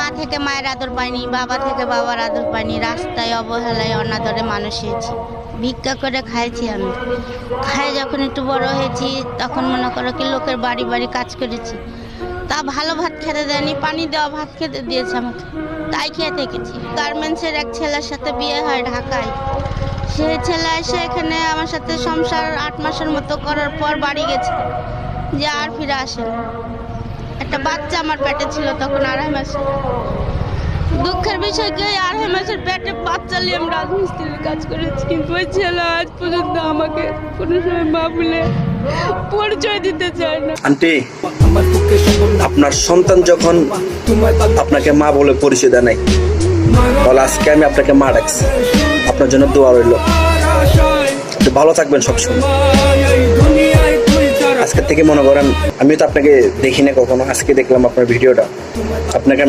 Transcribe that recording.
মা থেকে মায়ের আদর পাইনি, বাবা থেকে বাবার আদর পাইনি, রাস্তায় অবহেলায় অনাদরে মানুষ হয়েছি, ভিক্ষা করে খাইছি। আমি খাই যখন একটু বড় হয়েছি তখন মনে করো কি লোকের বাড়ি বাড়ি কাজ করেছি, তা ভালো ভাত খেতে দেয়নি, পানি দেওয়া ভাত খেতে দিয়েছে আমাকে, তাই খেয়ে থেকেছি। গার্মেন্টসের এক ছেলের সাথে বিয়ে হয় ঢাকায়, সেই ছেলে এসে এখানে আমার সাথে সংসার 8 মাসের মতো করার পর বাড়ি গেছে, যে আর ফিরে আসেন। একটা বাচ্চা আমার পেটে ছিল তখন 2.5 মাসের। দুঃখের বিষয় কি 2.5 মাসের পেটে বাচ্চা নিয়ে আমি রাজমিস্ত্রির কাজ করেছি, কিন্তু ওই ছেলে আজ পর্যন্ত আমাকে কোনো সময় মা বলে পরিচয় দিতে চায় না। আন্টি, আপনার সন্তান যখন আপনাকে মা বলে পরিচয় দেয় নাই, তাহলে আজকে আমি আপনাকে মা ডাকছি। আপনার জন্য দোয়া রইল, ভালো থাকবেন সবসময়। আজকে থেকে মনে করেন আমি তো আপনাকে দেখি না কখনো, আজকে দেখলাম আপনার ভিডিওটা, আপনাকে